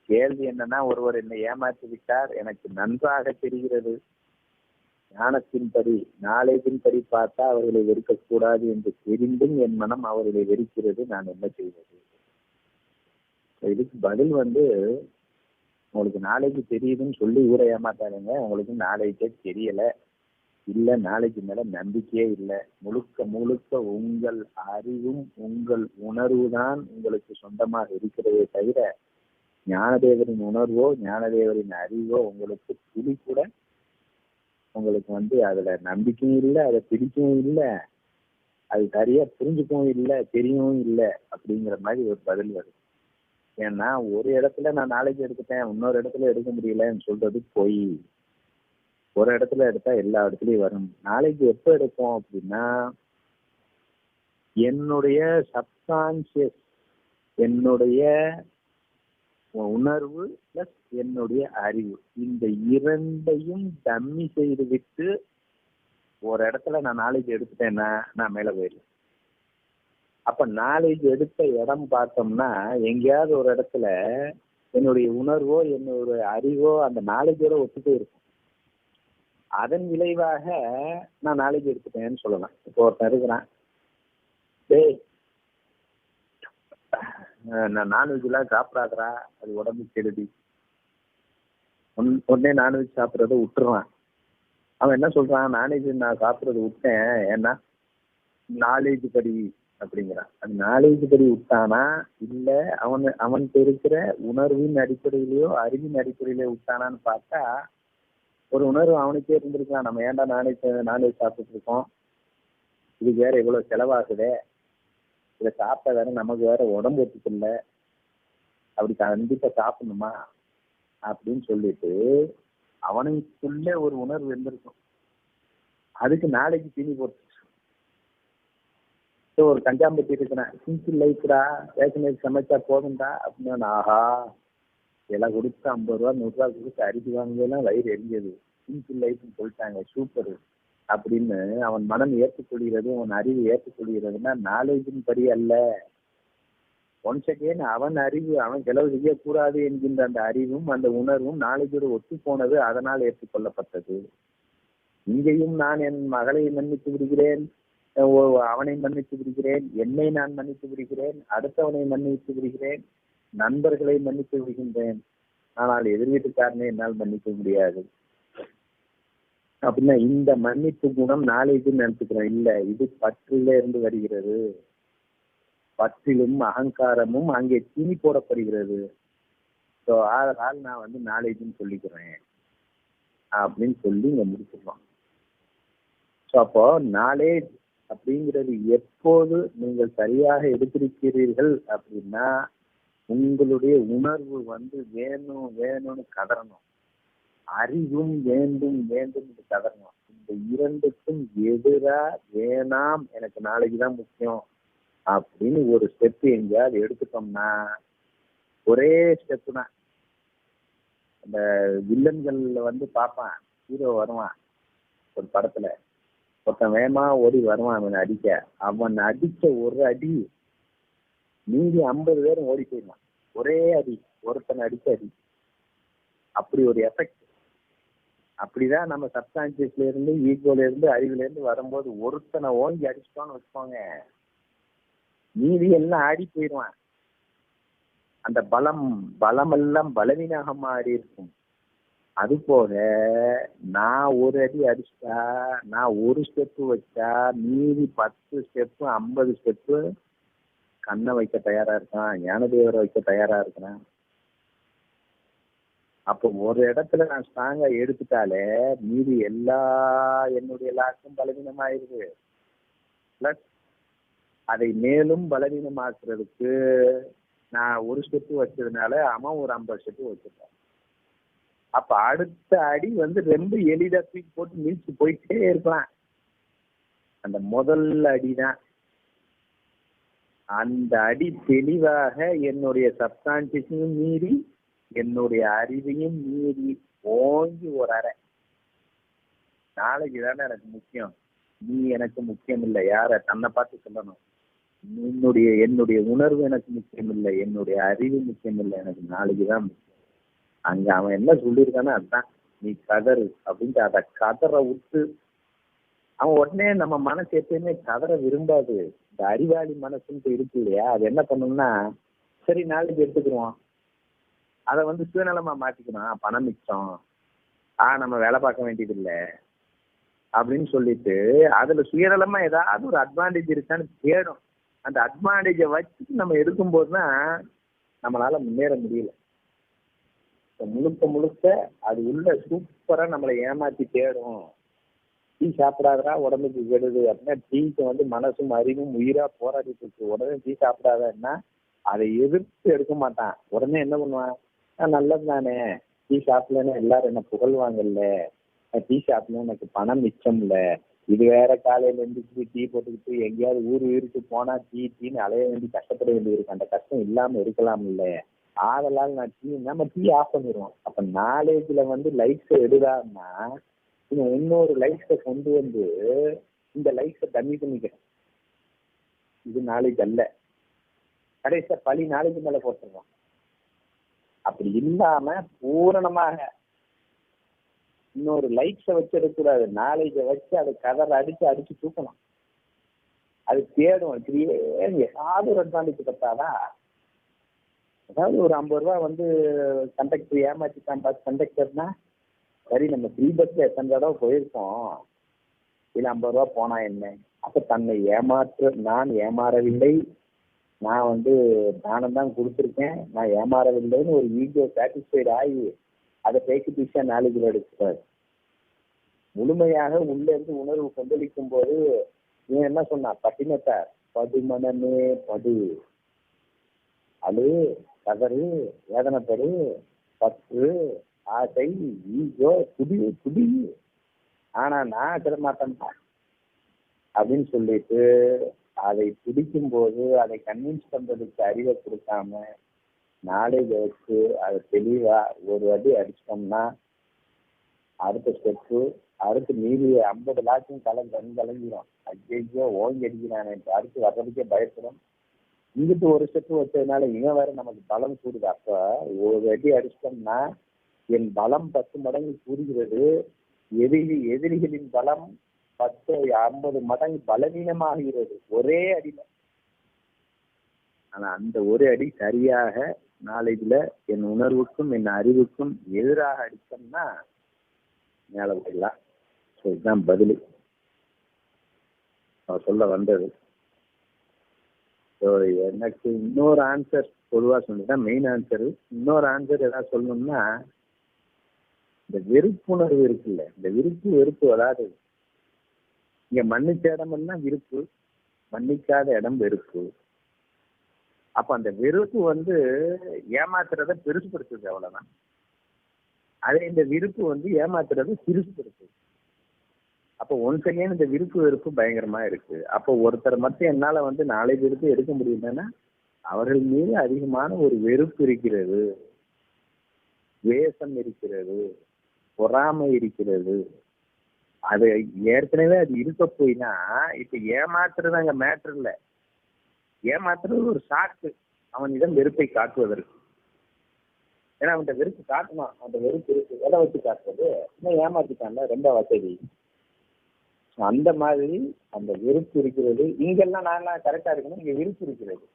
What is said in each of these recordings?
கேள்வி என்னன்னா, ஒருவர் என்னை ஏமாற்றி விட்டார், எனக்கு நன்றாக தெரிகிறது. ஞானத்தின்படி நாலேஜின்படி பார்த்தா அவர்களை வெறுக்கக்கூடாது என்று தெரிந்தும் என் மனம் அவர்களை வெறுக்கிறது, நான் என்ன செய்வது? இதுக்கு பதில் உங்களுக்கு நாலேஜ் தெரியுதுன்னு சொல்லி ஊரை ஏமாத்தாருங்க. உங்களுக்கு நாலேஜே தெரியல, இல்ல நாலேஜ் மேல நம்பிக்கையே இல்லை. முழுக்க முழுக்க உங்கள் அறிவும் உங்கள் உணர்வு தான் உங்களுக்கு சொந்தமாக இருக்கிறதே தவிர ஞானதேவரின் உணர்வோ ஞானதேவரின் அறிவோ உங்களுக்கு துளி கூட உங்களுக்கு அதுல நம்பிக்கையும் இல்லை, அதை பிடிக்கவும் இல்லை, அது சரியா புரிஞ்சுக்கவும் இல்லை, தெரியவும் இல்லை அப்படிங்கிற மாதிரி ஒரு பதில் வருது. ஏன்னா ஒரு இடத்துல நான் நாலேஜ் எடுத்துட்டேன், இன்னொரு இடத்துல எடுக்க முடியலன்னு சொல்றது பொய். ஒரு இடத்துல எடுத்தா எல்லா இடத்துலயும் வரும். நாலேஜ் எப்ப எடுப்போம் அப்படின்னா, என்னுடைய சப்கான்சியஸ், என்னுடைய உணர்வு பிளஸ் என்னுடைய அறிவு, இந்த இரண்டையும் டம்மி செய்து விட்டு ஒரு இடத்துல நான் நாலேஜ் எடுத்துட்டேன்னா நான் மேல போயிடலாம். அப்ப நாலேஜ் எடுத்த இடம் பார்த்தோம்னா எங்கேயாவது ஒரு இடத்துல என்னுடைய உணர்வோ என்னுடைய அறிவோ அந்த நாலேஜோட ஒத்துட்டே இருக்கும். அதன் விளைவாக நான் நாலேஜ் எடுத்துட்டேன்னு சொல்லலாம். இப்போ ஒருத்தன் இருக்கிறான், டேய் நான் நான்வெஜ் எல்லாம் சாப்பிடாதரா, அது உடம்பு கெடுதி. உடனே நான்வெஜ் சாப்பிட்றத விட்டுருவான். அவன் என்ன சொல்றான், நான்வெஜ் நான் சாப்பிட்றத விட்டேன் ஏன்னா நாலேஜ் படி அப்படிங்கிறான். அது நாலேஜ் படி விட்டானா இல்ல அவனுக்கு இருக்கிற உணர்வின் அடிப்படையிலயோ அறிவின் அடிப்படையிலயோ விட்டானான்னு பார்த்தா ஒரு உணர்வு அவனுக்கே இருந்திருக்கலாம். நம்ம ஏன்டா நான்வெஜ் சாப்பிட்டு இருக்கோம், இது வேற எவ்வளவு செலவாகுதே, இதை சாப்பிட்டா வேற நமக்கு வேற உடம்பு ஒத்துக்கல, அப்படி கண்டிப்பா சாப்பிடணுமா அப்படின்னு சொல்லிட்டு அவனுக்குள்ளே ஒரு உணர்வு இருந்திருக்கும். அதுக்கு நாளைக்கு தீனி போட்டு ஒரு கஞ்சாம்பட்டி இருக்கிறேன், சிம்பிள் லைஃப்டா, ரேஷன் சமைச்சா போதும்டா அப்படின்னு. ஆஹா, எல்லாம் கொடுத்து 50 ரூபா 100 ரூபா கொடுத்து அரிசி வாங்கலாம் வயிறு எரிஞ்சது, சிம்பிள் லைஃப்னு சொல்லிட்டாங்க, சூப்பர் அப்படின்னு அவன் மனம் ஏற்றுக்கொள்கிறது, அவன் அறிவு ஏற்றுக்கொள்கிறதுனா நாலேஜின் படி அல்ல. ஒன்ஸ் அகேன் அவன் அறிவு, அவன் செலவு செய்யக்கூடாது என்கின்ற அந்த அறிவும் அந்த உணர்வும் நாலேஜோடு ஒத்து போனது, அதனால் ஏற்றுக்கொள்ளப்பட்டது. இங்கேயும் நான் என் மகளை மன்னித்து விடுகிறேன், அவனை மன்னித்து விடுகிறேன், என்னை நான் மன்னித்து விடுகிறேன், அடுத்தவனை மன்னித்து விடுகிறேன், நண்பர்களை மன்னித்து விடுகின்றேன். ஆனால் எதிர் வீட்டுக்காரனை என்னால் மன்னிக்க முடியாது. அப்படின்னா இந்த மன்னிப்பு குணம் நாலேஜ்னு நினைச்சுக்கிறோம். இல்ல, இது பற்றில இருந்து வருகிறது. பற்றிலும் அகங்காரமும் அங்கே தீனி போடப்படுகிறது. ஸோ அதனால் நான் நாலேஜ்னு சொல்லிக்கிறேன் அப்படின்னு சொல்லி இங்க முடிச்சிருக்கோம். ஸோ அப்போ நாலேஜ் அப்படிங்கிறது எப்போது நீங்கள் சரியாக எடுத்திருக்கிறீர்கள் அப்படின்னா, உங்களுடைய உணர்வு வேணும் வேணும்னு கதறணும், அறிவும் வேண்டும் வேண்டும் என்று கதறணும். இந்த இரண்டுக்கும் எதிரா வேணாம், எனக்கு நாளைக்கு தான் முக்கியம் அப்படின்னு ஒரு ஸ்டெப் எங்கேயாவது எடுத்துட்டோம்னா ஒரே ஸ்டெப்பு தான். அந்த வில்லன்கள்ல பார்ப்பான், ஹீரோ வருவான் ஒரு படத்துல, ஒருத்தன் வேகமா ஓடி வருவான் அவனை அடிக்க, அவன் அடிச்ச ஒரு அடி மீதி 50 பேரும் ஓடி போயிடுவான். ஒரே அடி, ஒருத்தனை அடிச்ச அடி, அப்படி ஒரு எஃபெக்ட். அப்படிதான் நம்ம சப்கான்சியஸ்ல இருந்து, ஈகோல இருந்து, அறிவுல இருந்து வரும்போது ஒருத்தனை ஓங்கி அடிச்சிட்டோன்னு வச்சுக்கோங்க, மீதி எல்லாம் ஆடி போயிடுவான். அந்த பலமெல்லாம் பலவீனாக மாறி இருக்கும். அது போல நான் ஒரு அடி அடிச்சா, நான் ஒரு ஸ்டெப்பு வச்சா மீதி 10 ஸ்டெப்பு 50 ஸ்டெப்பு கண்ணை வைக்க தயாரா இருக்கான், ஞானதேவரை வைக்க தயாரா இருக்கிறான். அப்போ ஒரு இடத்துல நான் ஸ்ட்ராங்கா எடுத்துட்டாலே மீதி எல்லா என்னுடைய லாக்கும் பலவீனமாயிருது. பிளஸ் அதை மேலும் பலவீனமாக்குறதுக்கு நான் ஒரு ஸ்டெப்பு வச்சதுனால அவன் ஒரு 50 ஸ்டெப்பு வச்சிருக்கான். அப்ப அடுத்த அடி ரொம்ப எளிதா தூக்கி போட்டு மீச்சு போயிட்டே இருக்கலாம். அந்த முதல் அடிதான், அந்த அடி தெளிவாக என்னுடைய சப்கான்சியஸையும் மீறி என்னுடைய அறிவையும் மீறி ஓங்கி ஒரு அறை. நாளைக்கு தானே எனக்கு முக்கியம், நீ எனக்கு முக்கியம் இல்லை. யார தன்னை பார்த்து சொல்லணும், என்னுடைய உணர்வு எனக்கு முக்கியம் இல்லை, என்னுடைய அறிவு முக்கியம் இல்லை, எனக்கு நாளைக்கு தான் முக்கியம். அங்க அவன் என்ன சொல்லியிருக்கானோ அதுதான், நீ கதறு அப்படின்ட்டு அதை கதற விட்டு அவன் உடனே நம்ம மனசு எப்பயுமே கதற விரும்பாது. இந்த அறிவாளி மனசுன்ட்டு இருக்கு இல்லையா, அது என்ன பண்ணணும்னா சரி நாளைக்கு எடுத்துக்கிறோம், அதை வந்து சுயநலமா மாத்திக்கணும், பணம் மிச்சம், நம்ம வேலை பார்க்க வேண்டியது இல்லை அப்படின்னு சொல்லிட்டு அதுல சுயநலமா ஏதாவது ஒரு அட்வான்டேஜ் இருக்கான்னு தேடும். அந்த அட்வான்டேஜை வச்சு நம்ம எடுக்கும்போது தான் நம்மளால முன்னேற முடியல. முழுக்க முழுக்க அது உள்ள சூப்பரா நம்மளை ஏமாத்தி தேடும். டீ சாப்பிடாதா உடம்புக்கு கெடுது அப்படின்னா டீக்கு வந்து மனசும் அறிவும் உயிரா போராடிட்டு இருக்கு. உடனே டீ சாப்பிடாதன்னா அதை எதிர்த்து எடுக்க மாட்டான். உடனே என்ன பண்ணுவான், நல்லது தானே, டீ சாப்பிடலன்னு எல்லாரும் என்ன புகழ்வாங்கல்ல, டீ சாப்பிடல எனக்கு பணம் மிச்சம் இல்ல, இது வேற காலையில எழுந்திரிச்சு டீ போட்டுக்கிட்டு எங்கேயாவது ஊருக்கு போனா டீன்னு அலைய வேண்டி கஷ்டப்பட வேண்டி இருக்கு, அந்த கஷ்டம் இல்லாம இருக்கலாம் இல்ல, ஆதலால் நான் நம்ம டீ ஆஃப் பண்ணிடுவோம். அப்ப நாலேஜ்ல வந்து லைஃப் எடுதான்னா இன்னொரு லைஃபை கொண்டு வந்து இந்த லைஃபை கம்மி பண்ணிக்கிறேன். இது நாலேஜ் அல்ல. கடைசியா பழி நாலேஜ் மேல போட்டுருவோம். அப்படி இல்லாம பூரணமாக இன்னொரு லைஃப்ஸை வச்சு எடுக்கக்கூடாது, நாலேஜை வச்சு அதை கதரை அடிச்சு தூக்கணும். அது தேடும். ஏதாவது ஒரு அட்வான்டேஜ் பத்தாதா, அதாவது ஒரு 50 ரூபா வந்து கண்டக்டர் ஏமாத்திட்டான் பஸ் கண்டக்டர்னா, சரி நம்ம ஃப்ரீ பஸ்ல எத்தனை தடவை போயிருக்கோம், இல்லை 50 ரூபா போனா என்ன, அப்ப தன்னை நான் ஏமாறவில்லை, நான் வந்து தானம் தான் கொடுத்துருக்கேன், நான் ஏமாறவில்லைன்னு ஒரு ஈகோ சாட்டிஸ்ஃபைட் ஆகி அதை பேக்கு பீஸா நாலேஜில் எடுக்கிறார். முழுமையாக உள்ள இருந்து உணர்வு கொந்தளிக்கும் போது இவன் என்ன சொன்னா, பட்டினத்தார் படுமனமே படு, அழு, கதறு, வேதனைப்படு, பற்று, ஆசை, ஈகோ, குடி, ஆனா நான் கிட மாட்டேன் அப்படின்னு சொல்லிட்டு அதை பிடிக்கும் போது அதை கன்வின்ஸ் பண்றதுக்கு அறிவை கொடுக்காம நாலேஜ் வச்சு அதை தெளிவா ஒரு அடி அடிச்சிட்டோம்னா அடுத்த ஸ்டெப்பு, அடுத்து மீதி 50 லாட்சும் கலங்கிடும். ஐயோ ஓங்கி அடிக்கிறானே, அடுத்து வர்றதுக்கே பயப்படும். இங்கிட்டு ஒரு ஸ்டெப்பு வச்சதுனால இவன் வேற நமக்கு பலம் கூடுது. அப்ப ஒரு அடி அடிச்சிட்டோம்னா என் பலம் 10 மடங்கு கூடுகிறது, எதிரிகளின் பலம் 10-50 மடங்கு பலவீனமாகிறது ஒரே அடியில. ஆனா அந்த ஒரு அடி சரியாக நாலேஜ்ல என் உணர்வுக்கும் என் அறிவுக்கும் எதிராக அடிச்சோம்னா மேல போயிடலாம். இதுதான் பதில் சொல்ல வந்தது. எனக்கு இன்னொரு ஆன்சர் பொதுவா சொல்லிதான் மெயின் ஆன்சரு. இன்னொரு ஆன்சர் ஏதாவது சொல்லணும்னா, இந்த வெறுப்புணர்வு இருக்குல்ல, இந்த வெறுப்பு அதாவது இங்க மன்னிச்ச இடம்னா விருப்பு, மன்னிக்காத இடம் வெறுப்பு. அப்ப அந்த வெறுப்பு வந்து ஏமாத்துறத பெருசுபடுத்துது, அவ்வளவுதான். அதே இந்த விருப்பு வந்து ஏமாத்துறது சிறுசுபடுத்துது. அப்போ ஒன் செகண்ட் இந்த விருப்பு வெறுப்பு பயங்கரமா இருக்கு. அப்போ ஒருத்தர் மட்டும் என்னால வந்து நாலேஜ் எடுக்க முடியுதுன்னா அவர்கள் மீது அதிகமான ஒரு வெறுப்பு இருக்கிறது, வேஷம் இருக்கிறது, பொறாமை இருக்கிறது. அது ஏற்கனவே அது இருக்க போய்னா இப்ப ஏமாத்துறது அங்க மேட்டர் இல்ல, ஏமாத்துறது ஒரு சாக்கு அவனிடம் வெறுப்பை காட்டுவதற்கு. ஏன்னா அவன்கிட்ட வெறுப்பு காட்டணும், அந்த வெறுப்பு இருக்கு, எதை வச்சு காட்டுறது, இன்னும் ஏமாத்திட்டான்ல ரொம்ப வசதி. அந்த மாதிரி அந்த வெறுப்பு இருக்கிறது. இங்கெல்லாம் நான் கரெக்டா இருக்கணும், இங்க விருப்பு இருக்கிறது.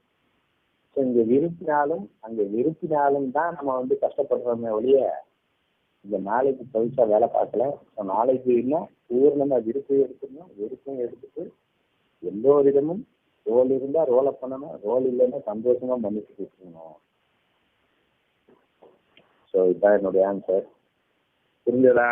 இங்க விருப்பினாலும் அங்க வெறுப்பினாலும் தான் நம்ம வந்து கஷ்டப்படுறோமே ஒழிய இந்த நாளைக்கு பைசா வேலை பார்க்கல. நாளைக்கு இல்லை, பூர்ணமா விருப்பம் எடுத்துக்கணும், வெறுப்பும் எடுத்துட்டு எல்லோரிடமும் ரோல் இருந்தா ரோலை பண்ணணும், ரோல் இல்லைன்னா சந்தோஷமா மன்னிச்சு கொடுக்கணும். ஸோ இதுதான் என்னுடைய ஆன்சர். புரிஞ்சதா?